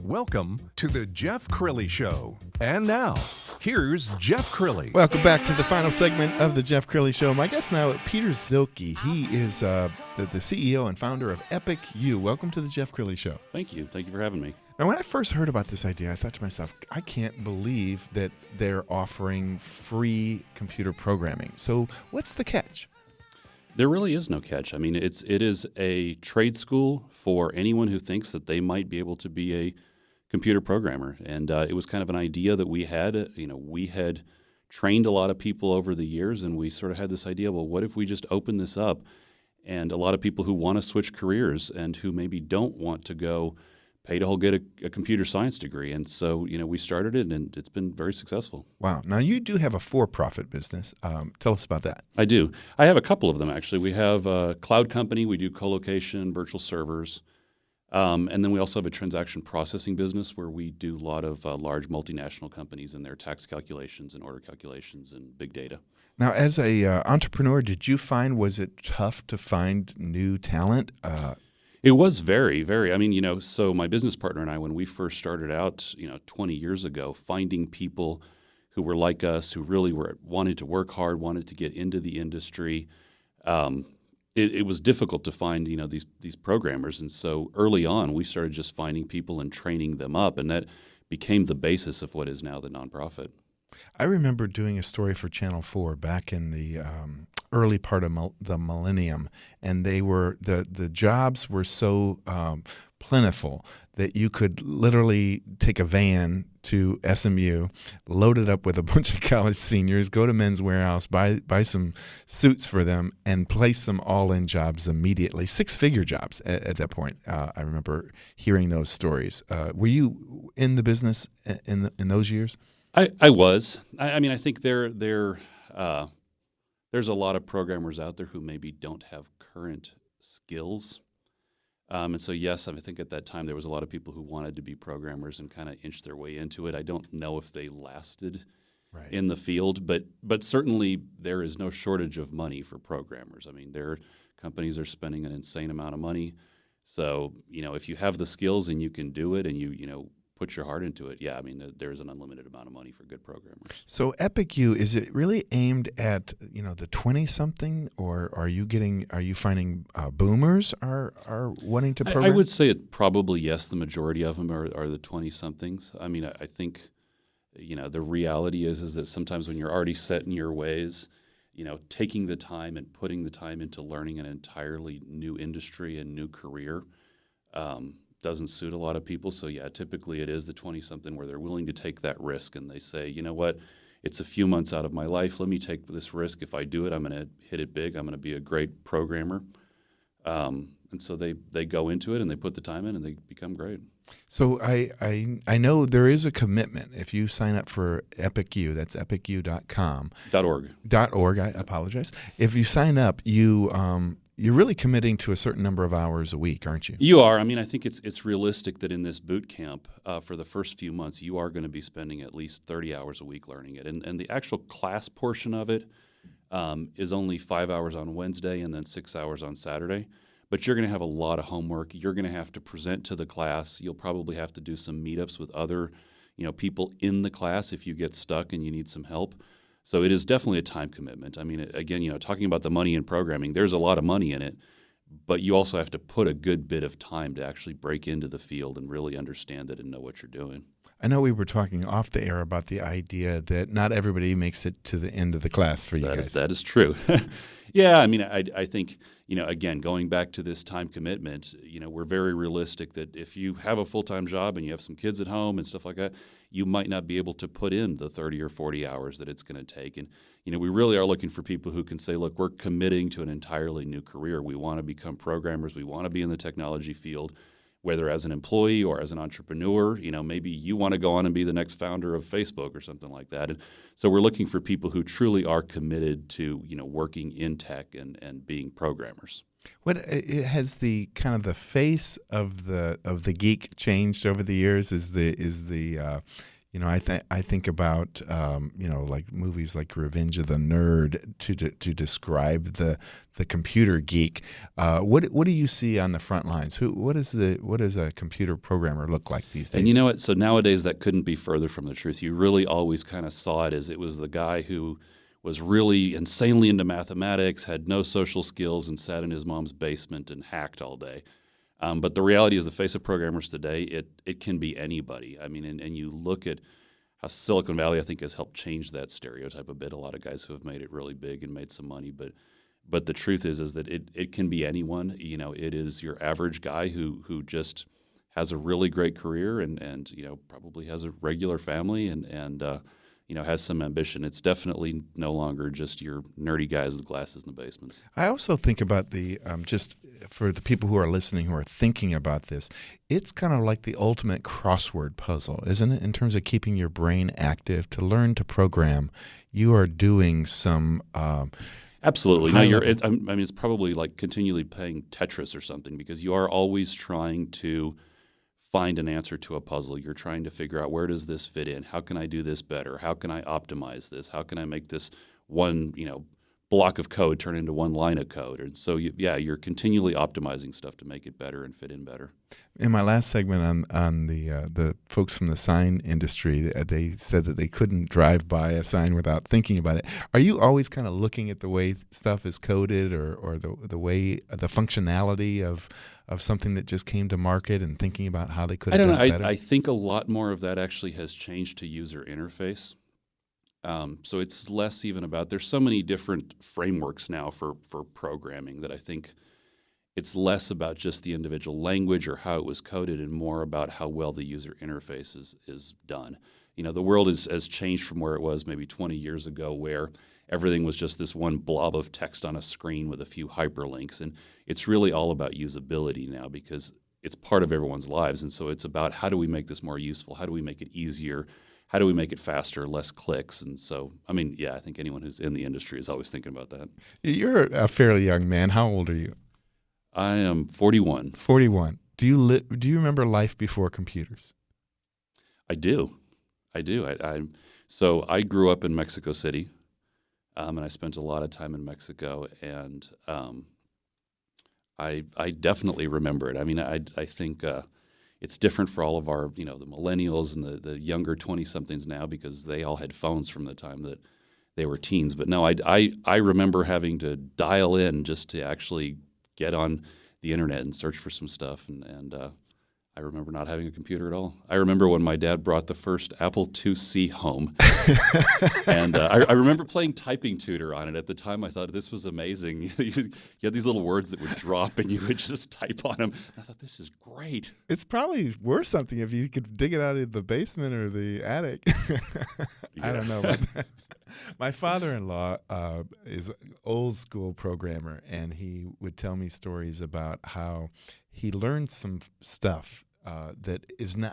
Welcome to the Jeff Crilley Show. And now, here's Jeff Crilley. Welcome back to the final segment of the Jeff Crilley Show. My guest now, Peter Zielke. He is the CEO and founder of EpicU. Welcome to the Jeff Crilley Show. Thank you. Thank you for having me. Now, when I first heard about this idea, I thought to myself, I can't believe that they're offering free computer programming. So what's the catch? There really is no catch. I mean, it is a trade school for anyone who thinks that they might be able to be a computer programmer. And it was kind of an idea that we had. We had trained a lot of people over the years, and we sort of had this idea, well, what if we just open this up? And a lot of people who want to switch careers and who maybe don't want to go pay to get a computer science degree. And so, we started it, and it's been very successful. Wow. Now, you do have a for-profit business. Tell us about that. I do. I have a couple of them, actually. We have a cloud company. We do co-location, virtual servers. And then we also have a transaction processing business where we do a lot of large multinational companies and their tax calculations and order calculations and big data. Now, as a entrepreneur, was it tough to find new talent? It was very, very. I mean, so my business partner and I, when we first started out, 20 years ago, finding people who were like us, who really wanted to work hard, wanted to get into the industry, it was difficult to find, these programmers. And so early on, we started just finding people and training them up, and that became the basis of what is now the nonprofit. I remember doing a story for Channel 4 back in the early part of the millennium, and the jobs were so plentiful that you could literally take a van to SMU, load it up with a bunch of college seniors, go to Men's Warehouse, buy some suits for them, and place them all in jobs immediately. Six-figure jobs at that point. I remember hearing those stories. Were you in the business in those years? I was. I mean, I think there's a lot of programmers out there who maybe don't have current skills. And so, yes, I think at that time there was a lot of people who wanted to be programmers and kind of inched their way into it. I don't know if they lasted in the field, but certainly there is no shortage of money for programmers. I mean, their companies are spending an insane amount of money. So, if you have the skills and you can do it and you put your heart into it, yeah, I mean, there's an unlimited amount of money for good programmers. So EpicU, is it really aimed at, the 20-something, or are you finding boomers are wanting to program? I would say it probably, yes, the majority of them are the 20-somethings. I mean, I think, the reality is that sometimes when you're already set in your ways, taking the time and putting the time into learning an entirely new industry and new career, doesn't suit a lot of people. So yeah, typically it is the 20-something where they're willing to take that risk, and they say, you know what, it's a few months out of my life. Let me take this risk. If I do it, I'm going to hit it big. I'm going to be a great programmer. And so they go into it and they put the time in and they become great. So I know there is a commitment. If you sign up for EpicU, that's epicu.com. .org. I apologize. If you sign up, you're really committing to a certain number of hours a week, aren't you? You are. I mean, I think it's realistic that in this boot camp, for the first few months, you are going to be spending at least 30 hours a week learning it. And the actual class portion of it is only 5 hours on Wednesday and then 6 hours on Saturday. But you're going to have a lot of homework. You're going to have to present to the class. You'll probably have to do some meetups with other, people in the class if you get stuck and you need some help. So it is definitely a time commitment. I mean, again, talking about the money in programming, there's a lot of money in it, but you also have to put a good bit of time to actually break into the field and really understand it and know what you're doing. I know we were talking off the air about the idea that not everybody makes it to the end of the class for you guys. That is true. Yeah, I mean, I think, again, going back to this time commitment, we're very realistic that if you have a full-time job and you have some kids at home and stuff like that, you might not be able to put in the 30 or 40 hours that it's going to take. And, we really are looking for people who can say, look, we're committing to an entirely new career. We want to become programmers. We want to be in the technology field, whether as an employee or as an entrepreneur. Maybe you want to go on and be the next founder of Facebook or something like that. And so we're looking for people who truly are committed to, working in tech and being programmers. What has the kind of the face of the geek changed over the years? Is the I think about like movies like Revenge of the Nerd to describe the computer geek. What do you see on the front lines? What does a computer programmer look like these days? And you know what? So nowadays that couldn't be further from the truth. You really always kind of saw it as it was the guy who was really insanely into mathematics, had no social skills, and sat in his mom's basement and hacked all day. But the reality is, the face of programmers today, it can be anybody. I mean, and you look at how Silicon Valley, I think, has helped change that stereotype a bit. A lot of guys who have made it really big and made some money, but the truth is that it can be anyone. It is your average guy who just has a really great career and probably has a regular family and has some ambition. It's definitely no longer just your nerdy guys with glasses in the basements. I also think about the just for the people who are listening who are thinking about this, it's kind of like the ultimate crossword puzzle, isn't it? In terms of keeping your brain active, to learn to program, you are doing some. Absolutely. No, it's probably like continually playing Tetris or something, because you are always trying to find an answer to a puzzle. You're trying to figure out, where does this fit in? How can I do this better? How can I optimize this? How can I make this one, block of code turn into one line of code? And so, you're continually optimizing stuff to make it better and fit in better. In my last segment on the folks from the sign industry, they said that they couldn't drive by a sign without thinking about it. Are you always kind of looking at the way stuff is coded, or the way the functionality of something that just came to market and thinking about how they could have done it better? I think a lot more of that actually has changed to user interface. So it's less even about, there's so many different frameworks now for programming that I think it's less about just the individual language or how it was coded and more about how well the user interface is done. The world has changed from where it was maybe 20 years ago, where everything was just this one blob of text on a screen with a few hyperlinks. And it's really all about usability now, because it's part of everyone's lives. And so it's about, how do we make this more useful? How do we make it easier? How do we make it faster, less clicks? And so, I think anyone who's in the industry is always thinking about that. You're a fairly young man. How old are you? I am 41. 41. Do you remember life before computers? I do. So I grew up in Mexico City, and I spent a lot of time in Mexico, and I definitely remember it. I think it's different for all of our, the millennials and the younger 20-somethings now, because they all had phones from the time that they were teens. But no, I remember having to dial in just to actually get on the internet and search for some stuff, and I remember not having a computer at all. I remember when my dad brought the first Apple IIc home, and I remember playing typing tutor on it. At the time, I thought this was amazing. You had these little words that would drop, and you would just type on them. I thought, this is great. It's probably worth something if you could dig it out of the basement or the attic. I don't know about that. My father-in-law is an old-school programmer, and he would tell me stories about how he learned some stuff that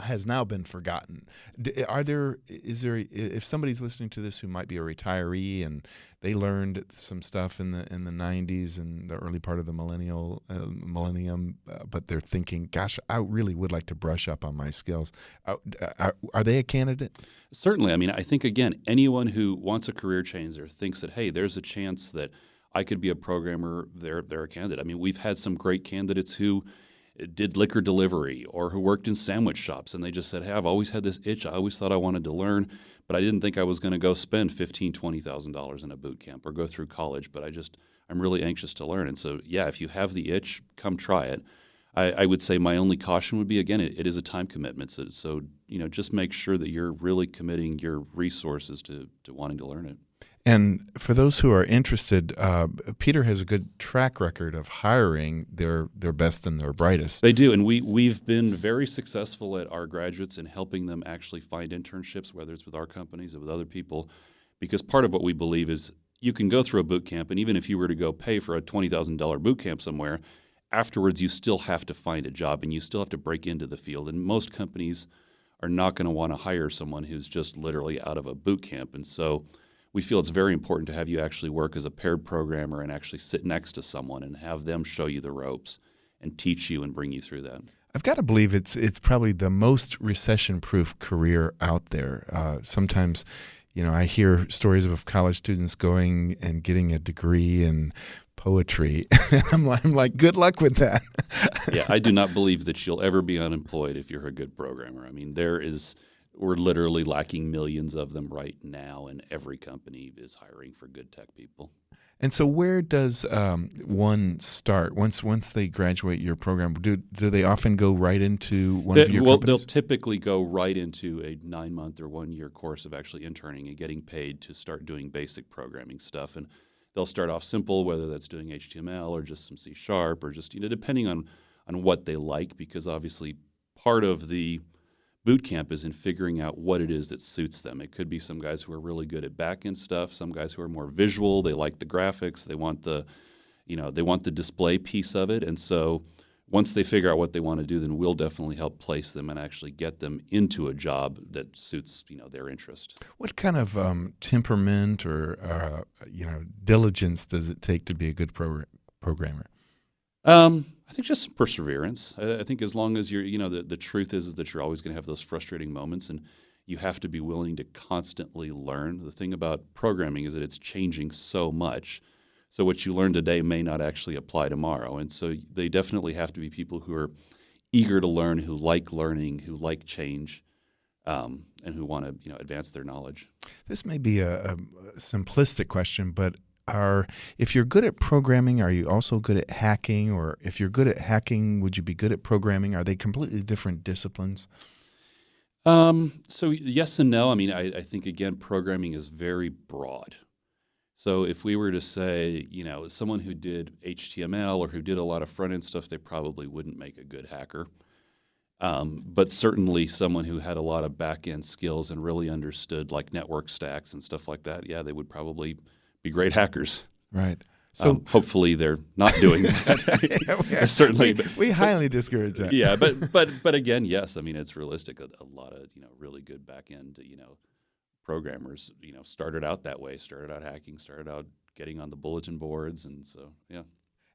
has now been forgotten. If somebody's listening to this who might be a retiree and they learned some stuff in the 90s and the early part of the millennium, but they're thinking, gosh, I really would like to brush up on my skills. Are they a candidate? Certainly. I think, again, anyone who wants a career change or thinks that, hey, there's a chance that I could be a programmer, they're a candidate. We've had some great candidates who did liquor delivery or who worked in sandwich shops, and they just said, hey, I've always had this itch. I always thought I wanted to learn, but I didn't think I was going to go spend $15,000, $20,000 in a boot camp or go through college, but I'm really anxious to learn. And so, if you have the itch, come try it. I would say my only caution would be, again, it is a time commitment. So just make sure that you're really committing your resources to wanting to learn it. And for those who are interested, Peter has a good track record of hiring their best and their brightest. They do, and we've been very successful at our graduates in helping them actually find internships, whether it's with our companies or with other people, because part of what we believe is you can go through a boot camp, and even if you were to go pay for a $20,000 boot camp somewhere, afterwards you still have to find a job and you still have to break into the field. And most companies are not going to want to hire someone who's just literally out of a boot camp. And so we feel it's very important to have you actually work as a paired programmer and actually sit next to someone and have them show you the ropes and teach you and bring you through that. I've got to believe it's probably the most recession-proof career out there. Sometimes, I hear stories of college students going and getting a degree in poetry. I'm like, good luck with that. Yeah, I do not believe that you'll ever be unemployed if you're a good programmer. I mean, we're literally lacking millions of them right now, and every company is hiring for good tech people. And so where does one start? Once they graduate your program, do they often go right into one of your companies? They'll typically go right into a 9-month or 1-year course of actually interning and getting paid to start doing basic programming stuff. And they'll start off simple, whether that's doing HTML or just some C# or just, depending on what they like, because obviously part of the boot camp is in figuring out what it is that suits them. It could be some guys who are really good at back-end stuff, some guys who are more visual, they like the graphics, they want the display piece of it. And so once they figure out what they want to do, then we'll definitely help place them and actually get them into a job that suits, their interest. What kind of temperament or diligence does it take to be a good programmer? I think just some perseverance. I think as long as you're, the truth is that you're always going to have those frustrating moments, and you have to be willing to constantly learn. The thing about programming is that it's changing so much. So what you learn today may not actually apply tomorrow. And so they definitely have to be people who are eager to learn, who like learning, who like change, and who want to, advance their knowledge. This may be a simplistic question, but if you're good at programming, are you also good at hacking? Or if you're good at hacking, would you be good at programming? Are they completely different disciplines? So yes and no. I mean, I think, again, programming is very broad. So if we were to say, someone who did HTML or who did a lot of front-end stuff, they probably wouldn't make a good hacker. But certainly someone who had a lot of back-end skills and really understood like network stacks and stuff like that, yeah, they would probably be great hackers. Right. So hopefully they're not doing that. Certainly, we highly discourage that. Yeah, but again, yes. I mean, it's realistic. A lot of really good back end programmers started out that way. Started out hacking. Started out getting on the bulletin boards, and so yeah.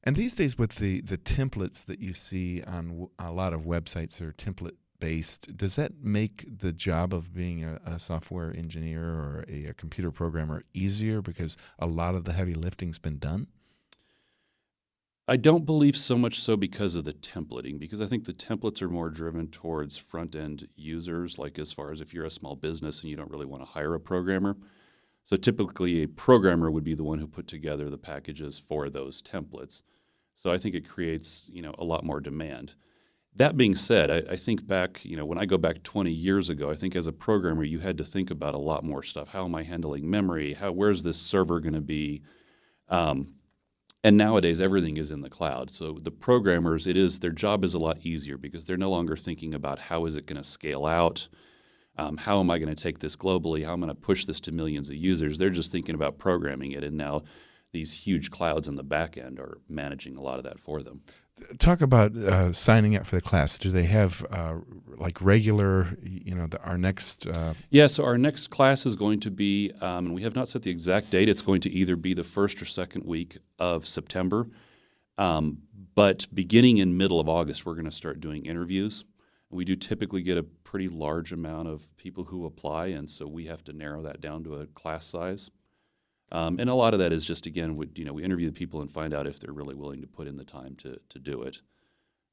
And these days, with the templates that you see on a lot of websites that are template based, does that make the job of being a software engineer or a computer programmer easier because a lot of the heavy lifting's been done? I don't believe so much so because of the templating, because I think the templates are more driven towards front-end users, like as far as if you're a small business and you don't really want to hire a programmer. So typically a programmer would be the one who put together the packages for those templates. So I think it creates, a lot more demand. That being said, I think back, when I go back 20 years ago, I think as a programmer, you had to think about a lot more stuff. How am I handling memory? Where's this server going to be? And nowadays, everything is in the cloud. So the programmers, their job is a lot easier because they're no longer thinking about how is it going to scale out? How am I going to take this globally? How am I going to push this to millions of users? They're just thinking about programming it, and now these huge clouds on the back end are managing a lot of that for them. Talk about signing up for the class. Do they have like regular, our next? Yeah, so our next class is going to be, and we have not set the exact date. It's going to either be the first or second week of September. But beginning in middle of August, we're going to start doing interviews. We do typically get a pretty large amount of people who apply, and so we have to narrow that down to a class size. And a lot of that is just, again, we interview the people and find out if they're really willing to put in the time to do it.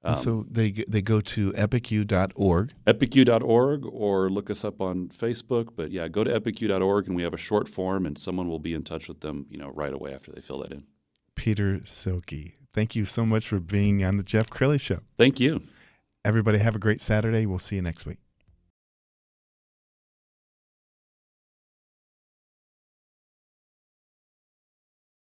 And so they go to EpicU.org. EpicU.org, or look us up on Facebook. But yeah, go to EpicU.org, and we have a short form, and someone will be in touch with them, right away after they fill that in. Peter Silke, thank you so much for being on the Jeff Crilley Show. Thank you. Everybody have a great Saturday. We'll see you next week.